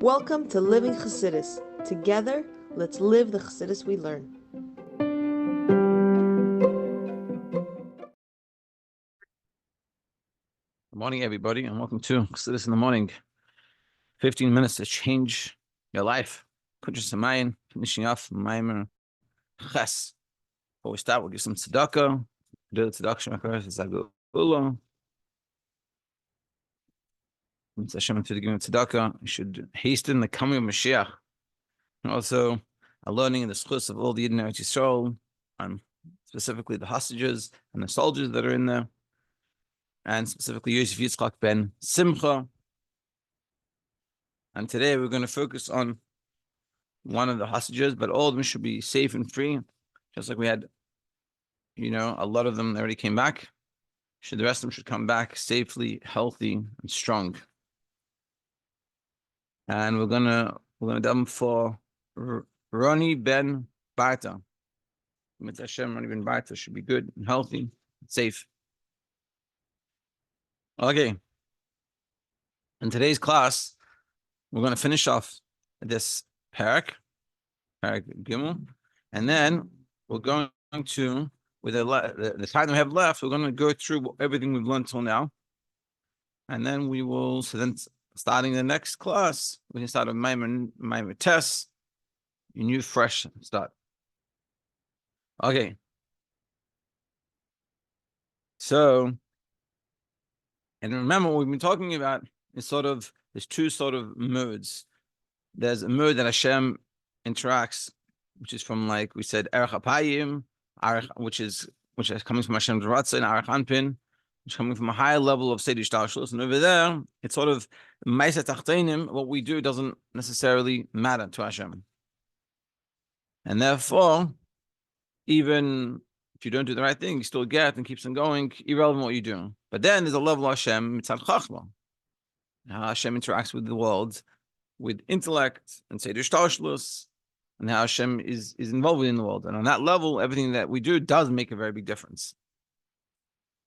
Welcome to Living Chassidus. Together, let's live the Chassidus we learn. Good morning, everybody, and welcome to Chassidus in the Morning. 15 minutes to change your life. Kuntres, finishing off Maamar Ches. Before we start, we'll give some tzedakah. Do the tzedakah is Agula. It's Hashem to give him tzedakah. You should hasten the coming of Mashiach. And also, a learning in the Zchus of all the Yidden Eretz Yisrael, and specifically the hostages and the soldiers that are in there, and specifically Yosef Yitzchak ben Simcha. And today we're going to focus on one of the hostages, but all of them should be safe and free, just like we had, a lot of them already came back. The rest of them should come back safely, healthy, and strong. And we're gonna dump for Roni ben Barta. With Hashem, Roni ben Barta should be good and healthy, and safe. Okay. In today's class, we're going to finish off this parak Gimel, and then we're going to, with the time we have left, we're going to go through everything we've learned till now, and then we will. So then, starting the next class, we can start a Maamar test, a new fresh start. Okay. So, and remember what we've been talking about is there's two sort of modes. There's a mode that Hashem interacts, which is from, like we said, Erech Apayim, which is coming from Hashem's Ratzah, and Arech Anpin, which is coming from a higher level of Seder Shtalshlus. And over there, it's sort of Ma'aseh Tachteinim. What we do doesn't necessarily matter to Hashem, and therefore, even if you don't do the right thing, you still get and keeps on going, irrelevant what you do. But then there's a level of Hashem mitzad Chachma, how Hashem interacts with the world, with intellect and Seder Shtalshlus, and how Hashem is involved in the world. And on that level, everything that we do does make a very big difference.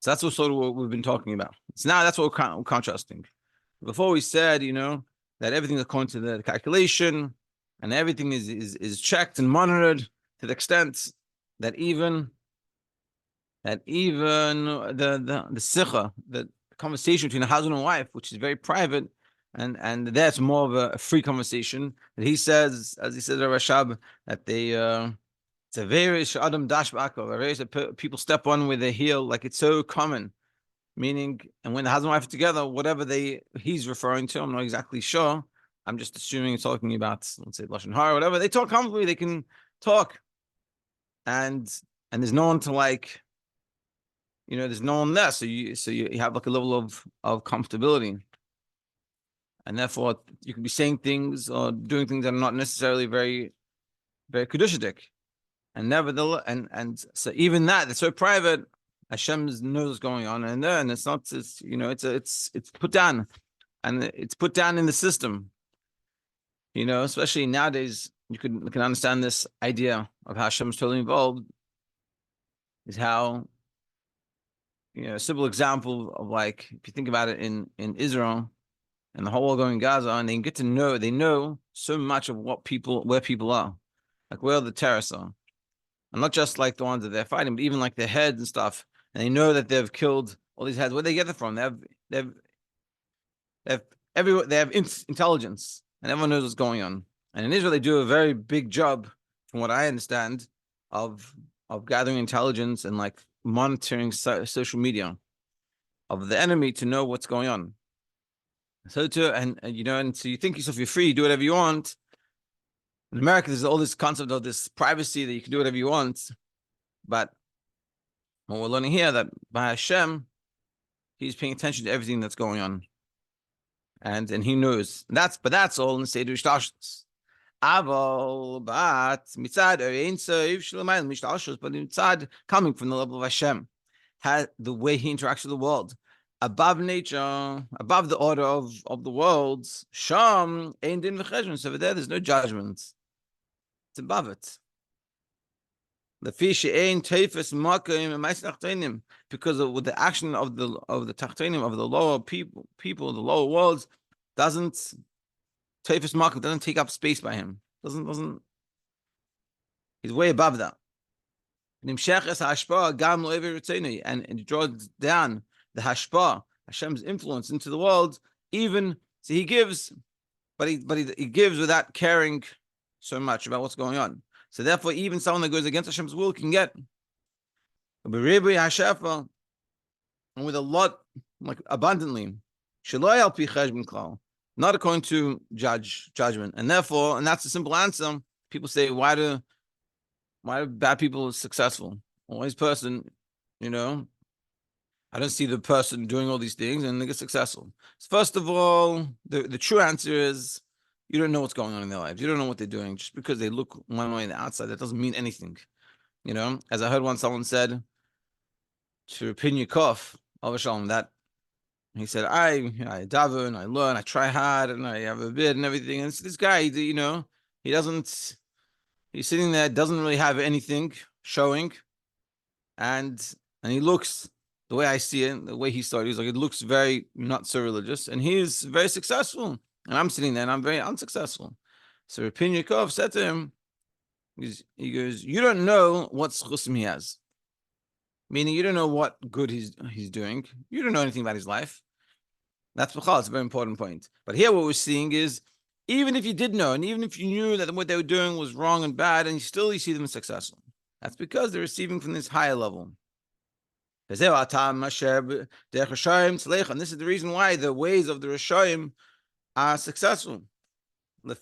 So that's what we've been talking about. So now that's what we're contrasting. Before we said, that everything according to the calculation, and everything is checked and monitored to the extent that even the sikha, the conversation between a husband and wife, which is very private, and that's more of a free conversation. That he says, as he says, Rashab, that it's a very adam dash ba'akov, people step on with their heel, like it's so common. Meaning, and when the husband and wife are together, whatever he's referring to, I'm not exactly sure. I'm just assuming it's talking about, let's say, lashon hara, whatever. They talk comfortably. They can talk, and there's no one to there's no one there. So you have like a level of comfortability. And therefore, you can be saying things or doing things that are not necessarily very, very kedushidik. And nevertheless, and so even that's so private, Hashem knows what's going on, and it's not, it's put down, and it's put down in the system. Especially nowadays, you can understand this idea of how Hashem is totally involved. Is how, a simple example of, like, if you think about it in Israel and the whole world going in Gaza, and they know so much of where people are, like where the terrorists are, and not just like the ones that they're fighting, but even like their heads and stuff. And they know that they've killed all these heads. Where they get it from? They have intelligence, and everyone knows what's going on. And in Israel, they do a very big job, from what I understand, of gathering intelligence and like monitoring social media of the enemy to know what's going on. So so you think yourself, you're free, you do whatever you want. In America, there's all this concept of this privacy that you can do whatever you want. But what we're learning here, that by Hashem, he's paying attention to everything that's going on. And he knows. But that's all in the Seder Shtalshlus. But mitzad coming from the level of Hashem, the way he interacts with the world, above nature, above the order of the world, Sham ein din v'cheshbon. So over there's no judgment. It's above it. The fish ain't tefes makim and ma'aseh, because with the action of the tachtenim, of the lower people, the lower worlds, doesn't Teifus Malkum doesn't take up space by him. Doesn't. He's way above that. And it draws down the hashpah, Hashem's influence into the world. Even so, he gives, but he gives without caring so much about what's going on. So therefore, even someone that goes against Hashem's will can get. And with a lot, like abundantly, not according to judgment. And therefore, and that's the simple answer. People say, why do bad people successful? Well, this person, I don't see the person doing all these things and they get successful. So first of all, the true answer is you don't know what's going on in their lives. You don't know what they're doing. Just because they look one way on the outside, that doesn't mean anything. As I heard once someone said to Pin Yakov, that he said, I daven, I learn, I try hard, and I have a bid and everything. And this guy, he doesn't, he's sitting there, doesn't really have anything showing. And he looks, the way I see it, the way he studies, like it looks very not so religious, and he's very successful. And I'm sitting there and I'm very unsuccessful. So Rabbi Yaakov said to him, he goes, you don't know what zchus he has. Meaning you don't know what good he's doing. You don't know anything about his life. That's a very important point. But here what we're seeing is, even if you did know, and even if you knew that what they were doing was wrong and bad, and you see them as successful. That's because they're receiving from this higher level. And this is the reason why the ways of the Rishoyim are successful. It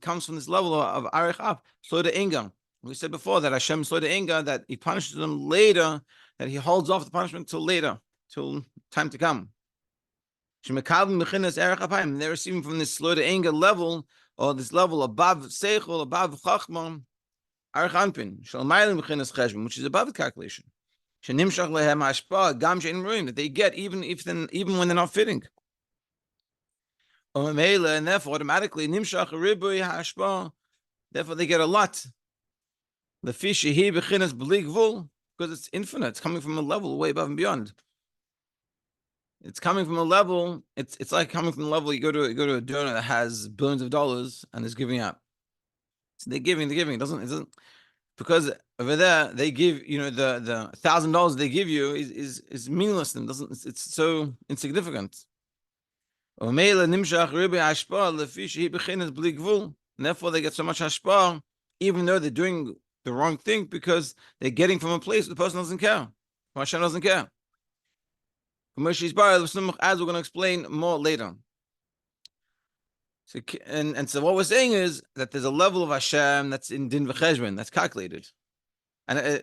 comes from this level of arich up, slow to inga. We said before that Hashem slow to inga, that he punishes them later, that he holds off the punishment till later, till time to come. They're receiving from this slow to inga level, or this level above seichel, above chachma, arich anpin, which is above the calculation. That they get even when they're not fitting. And therefore automatically therefore they get a lot. Because it's infinite. It's coming from a level way above and beyond. It's coming from a level. It's like coming from a level. You go to a donor that has billions of dollars and is giving out. So they're giving. It doesn't because over there they give, the $1,000 they give you is meaningless to them. It's so insignificant. And therefore they get so much hashpah, even though they're doing the wrong thing, because they're getting from a place the person doesn't care. Hashem doesn't care. As we're going to explain more later. So, so what we're saying is that there's a level of Hashem that's in din v'cheshbon, that's calculated. And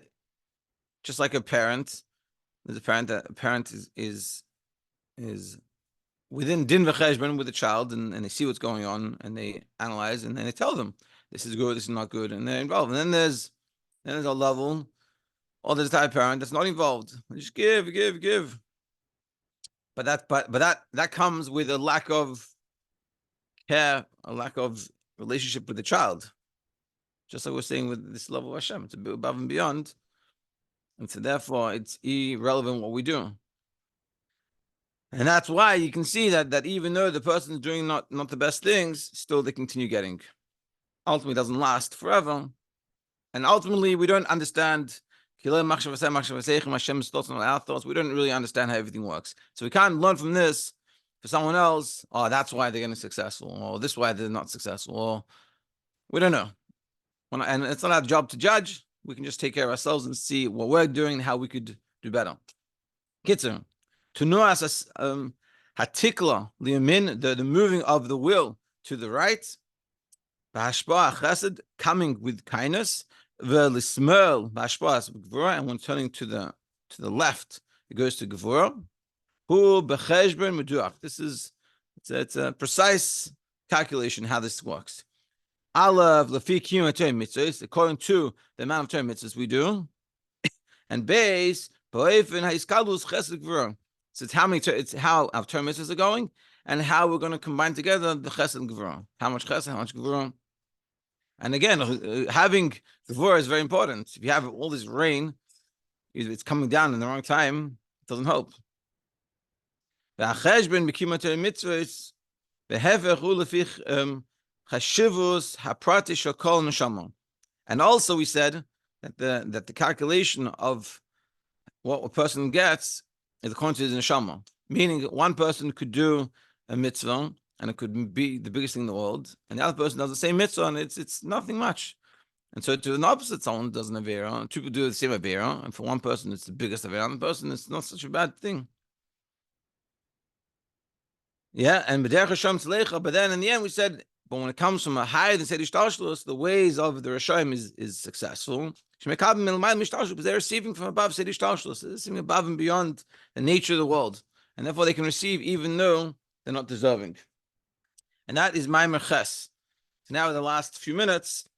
just like a parent, there's a parent is within din v'cheshbon with the child, and they see what's going on, and they analyze, and then they tell them, this is good, this is not good, and they're involved. And then there's a level, or there's a type of parent that's not involved. They just give. But that comes with a lack of care, a lack of relationship with the child. Just like we're saying with this level of Hashem, it's a bit above and beyond. And so therefore it's irrelevant what we do. And that's why you can see that even though the person is doing not the best things, still they continue getting. Ultimately, it doesn't last forever. And ultimately, we don't understand Hashem's thoughts on our thoughts. We don't really understand how everything works. So we can't learn from this for someone else. Oh, that's why they're getting successful. Or this is why they're not successful. Or we don't know. And it's not our job to judge. We can just take care of ourselves and see what we're doing and how we could do better. Kitzer. To know as hatikla liyamin, the moving of the will to the right, b'hashpah chesed, coming with kindness, v'lismel b'hashpah gevura, and when turning to the left, it goes to gevura. Hu b'cheshbon meduach. It's a precise calculation how this works. Aleph lefi kiyum mitzvahs, according to the amount of Torah mitzvahs we do, and base b'oifen ha'iskalus chesed gevura. So it's how our Torah mitzvahs are going, and how we're going to combine together the chesed and gevura. How much chesed, how much gevura. And again, having gevura is very important. If you have all this rain, it's coming down in the wrong time, it doesn't help. And also we said that the calculation of what a person gets is according to his neshama. Meaning one person could do a mitzvah and it could be the biggest thing in the world, and the other person does the same mitzvah and it's nothing much. And so to an opposite, someone does an avera, two people do the same avera, and for one person it's the biggest avera, and the person it's not such a bad thing. Yeah, and but then in the end we said, but when it comes from a higher than Seder Shtalshlus, the ways of the Rishonim is successful. Because they're receiving from above Seder Shtalshlus, they're receiving above and beyond the nature of the world, and therefore they can receive even though they're not deserving. And that is Maamar Ches. So now in the last few minutes,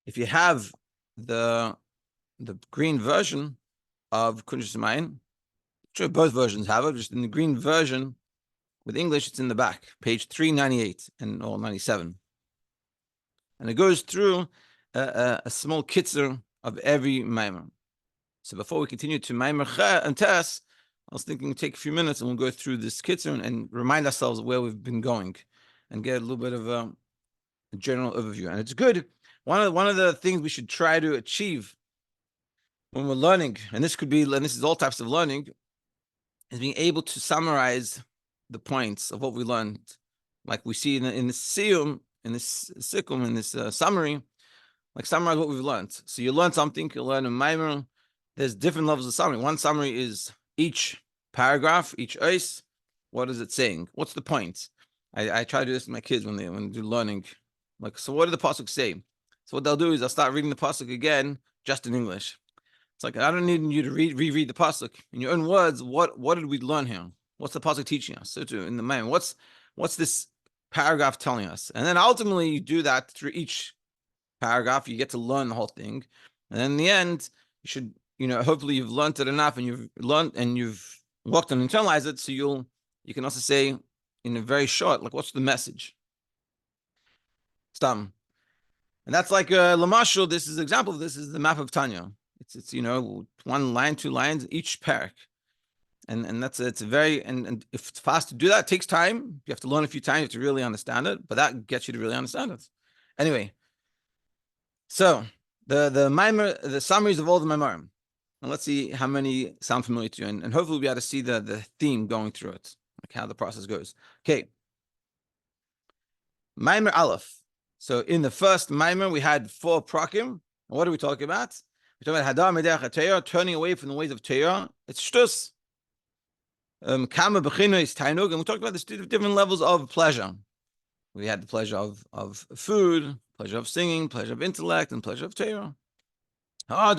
if you have the green version of Kuntres, sure both versions have it, just in the green version. With English, it's in the back, page 398 or 97. And it goes through a small kitzur of every Maamar. So before we continue to Maamar and Tes, I was thinking take a few minutes and we'll go through this kitzur and remind ourselves where we've been going and get a little bit of a general overview. And it's good. One of the things we should try to achieve when we're learning, and this is all types of learning, is being able to summarize the points of what we learned, like we see in the siyum, in this sikkum, in this summary, like summarize what we've learned. So you learn something, you learn a Maamar. There's different levels of summary. One summary is each paragraph, each ois. What is it saying? What's the point? I try to do this with my kids when they do learning. Like, so what did the pasuk say? So what they'll do is they'll start reading the pasuk again, just in English. It's like, I don't need you to reread the pasuk in your own words. What did we learn here? What's the pasuk teaching us? So in the Maamar, what's this paragraph telling us? And then ultimately you do that through each paragraph. You get to learn the whole thing, and then in the end, you should, hopefully you've learned it enough, and you've learned and you've worked and internalized it. So you can also say in a very short, like, what's the message? Stam, and that's like Lamashal. This is an example of this. Is the map of Tanya. It's one line, 2 lines each parak. And it's very, and if it's fast to do that, it takes time. You have to learn a few times, you have to really understand it, but that gets you to really understand it. Anyway, so the Maamar, the summaries of all the Maamarim. And let's see how many sound familiar to you, and hopefully we'll be able to see the theme going through it, like how the process goes. Okay. Maamar Aleph. So in the first Maamar, we had 4 prakim. And what are we talking about? We're talking about Hadar Medech HaTorah, turning away from the ways of Torah. It's Zchus. Kama b'china is tainug, and we talked about the different levels of pleasure. We had the pleasure of food, pleasure of singing, pleasure of intellect, and pleasure of Torah. A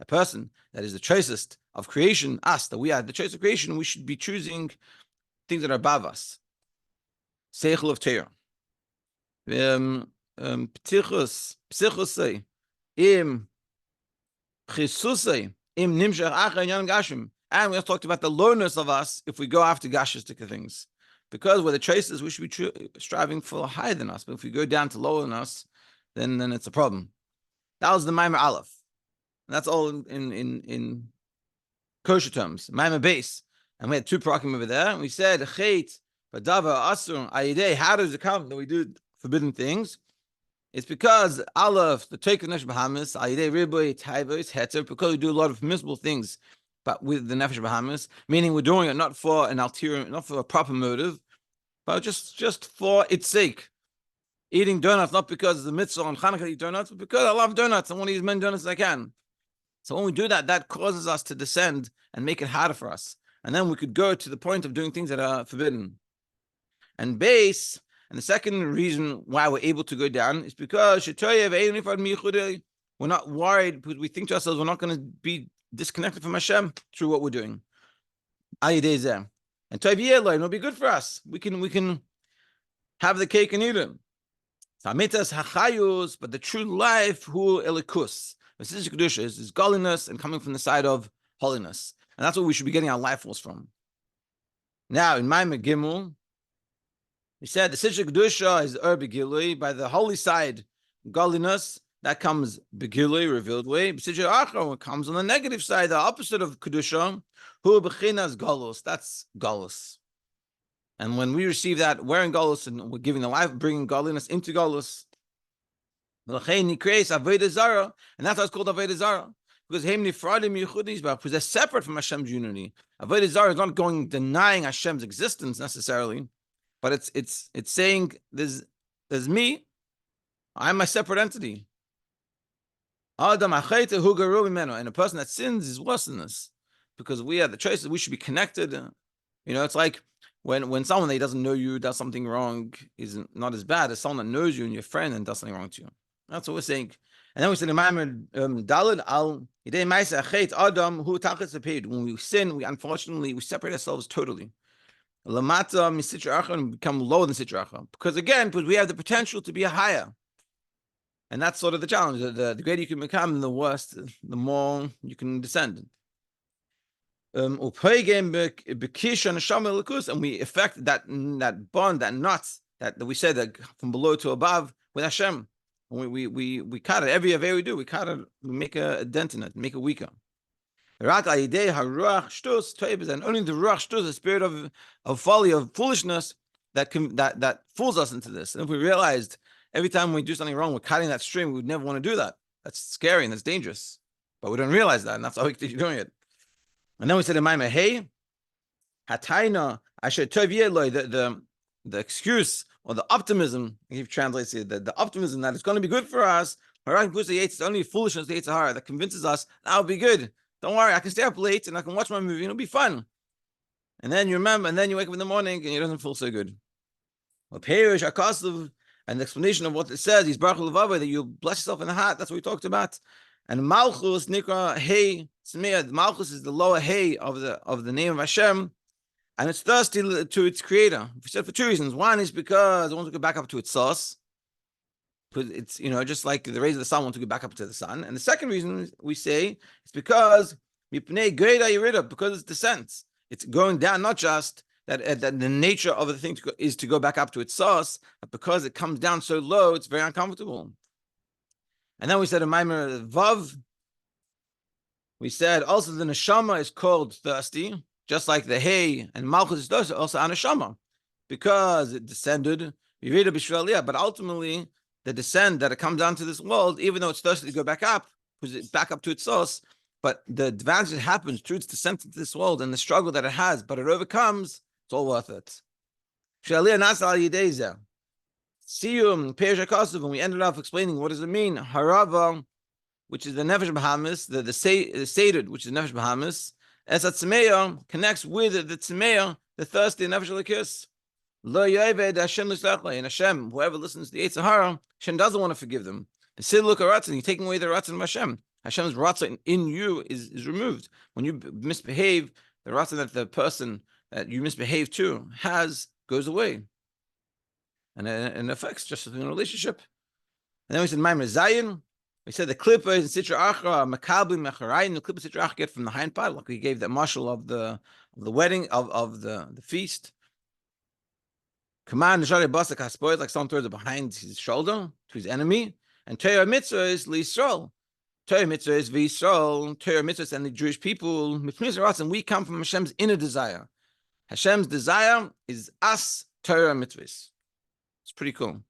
person that is the choicest of creation, us, that we are the choice of creation, we should be choosing things that are above us. Seichel of Torah. Psichus, im chisusei. And we also talked about the lowness of us if we go after gashistic things. Because we're the choices, we should be striving for higher than us. But if we go down to lower than us, then it's a problem. That was the Maamar Aleph. And that's all in kosher terms. Maamar base. And we had 2 prakim over there. And we said, Chet, Badava, Asur, Ayideh, how does it come that we do forbidden things? It's because Aleph, the take of Nefesh Bahamas, Ayidei Riboy, Taibos, Heter, because we do a lot of permissible things, but with the Nefesh Bahamas, meaning we're doing it not for an ulterior, not for a proper motive, but just for its sake. Eating donuts, not because it's a mitzvah on Hanukkah to eat donuts, but because I love donuts. I want to eat as many donuts as I can. So when we do that, that causes us to descend and make it harder for us. And then we could go to the point of doing things that are forbidden. And base, and the second reason why we're able to go down is because we're not worried, because we think to ourselves we're not going to be disconnected from Hashem through what we're doing. And it'll be good for us. We can have the cake and eat it. But the true life, who elikus, is godliness and coming from the side of holiness. And that's what we should be getting our life force from. Now, in Maamar Gimel, we said the Simcha Kedusha is Ur Begilui, by the holy side, godliness, that comes begilui, revealed way. B'sidra achra, it comes on the negative side, the opposite of kedusha, hu b'chinas galus. That's galus. And when we receive that, we're in galus and we're giving the life, bringing godliness into galus. And that's why it's called avodah zarah. Because they're separate from Hashem's unity. Avodah zarah is not denying Hashem's existence necessarily, but it's saying there's me, I'm a separate entity. And a person that sins is worse than this, because we have the choices. We should be connected. It's like when someone that doesn't know you does something wrong is not as bad as someone that knows you and your friend and does something wrong to you. That's what we're saying. And then we said in Maamar Daled al Yidei Ma'aseh Achet Adam Hu Tachas Apid. When we sin, we separate ourselves totally. Lamata misitra acha, and become lower than sitra acha. Because we have the potential to be a higher. And that's sort of the challenge. The greater you can become, the worse, the more you can descend. And we affect that bond, that knot that we said that from below to above with Hashem. We cut it. Every Aveh we do, we cut it, we make a dent in it, make it weaker. And only the Ruach Shtus, the spirit of folly, of foolishness, that fools us into this. And if we realized every time we do something wrong, we're cutting that string, we would never want to do that. That's scary and that's dangerous. But we don't realize that, and that's how we keep doing it. And then we said in Maamar, hey, Hataina, the excuse or the optimism, he translates it, the optimism that it's going to be good for us. It's only foolishness, the Yitzchak, that convinces us that'll be good. Don't worry, I can stay up late and I can watch my movie and it'll be fun. And then you remember, and then you wake up in the morning and it doesn't feel so good. And the explanation of what it says is that you bless yourself in the heart. That's what we talked about. And Malchus Nikra Hey Smear. Malchus is the lower Hey of the name of Hashem. And it's thirsty to its creator. We said for two reasons. One is because it wants to go back up to its source. Because it's, just like the rays of the sun want to go back up to the sun. And the second reason we say it's because it's descent. It's going down, not just that the nature of the thing is to go back up to its source, but because it comes down so low, it's very uncomfortable. And then we said in Maamar Vav, we said also the neshama is called thirsty, just like the hay and malchus is thirsty, also a neshama, because it descended, but ultimately the descent that it comes down to this world, even though it's thirsty to go back up, because it's back up to its source, but the advantage that happens through its descent into this world and the struggle that it has, but it overcomes, it's all worth it. When we ended off explaining what does it mean, harava, which is the nefesh bahamis, the sated, which is nefesh bahamis, as a tzemeya connects with the tzemeya, the thirsty nefesh alikis. Lo yaved Hashem l'slachla, and Hashem, whoever listens to the Yetzer Hara, Hashem doesn't want to forgive them. The sidluk haratzon, you're taking away the ratzon of Hashem. Hashem's ratzon in you is removed. When you misbehave, the ratzon that the person that you misbehave to has goes away. And it affects just in a relationship. And then we said Maamar Zayin. We said the klippa is in Sitra Achra, Makabli Mecharayin. The klippa Sitra Achra get from the hind part, like we gave that marshal of the wedding of the feast. Command Nishari Basak Haspoit, like someone throws it behind his shoulder to his enemy. And Torah Mitzvah is L'Yisrael. Torah Mitzvah is V'Yisrael. Torah Mitzvah and the Jewish people. And we come from Hashem's inner desire. Hashem's desire is us Torah Mitzvahs. It's pretty cool.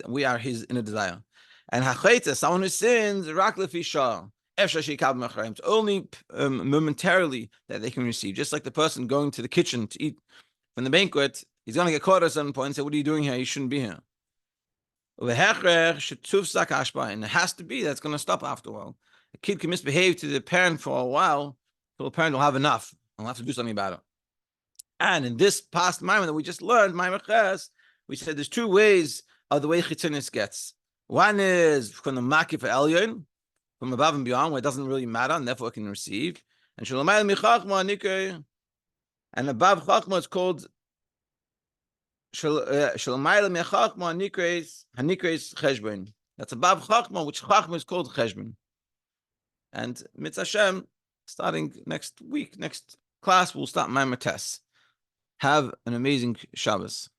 We are his inner desire. And hachayta, someone who sins, rak lefi shah, it's only momentarily that they can receive. Just like the person going to the kitchen to eat from the banquet, he's going to get caught at a certain point and say, what are you doing here? You shouldn't be here. And it has to be that's going to stop after a while. A kid can misbehave to the parent for a while, so the parent will have enough and will have to do something about it. And in this past Maamar that we just learned, Maamar Ches, we said there's two ways of the way Chitzonis gets. One is from the Makif Elyon, from above and beyond, where it doesn't really matter, and therefore it can receive. And Shalomayel Michachma Nikay, and above Chachma is called Shalomayel Michachma Nikreis Hanikreis Cheshbon. That's above Chachma, which Chachma is called Cheshbon. And Mitzvah Hashem, starting next week, next class, we'll start Maamar Tes. Have an amazing Shabbos.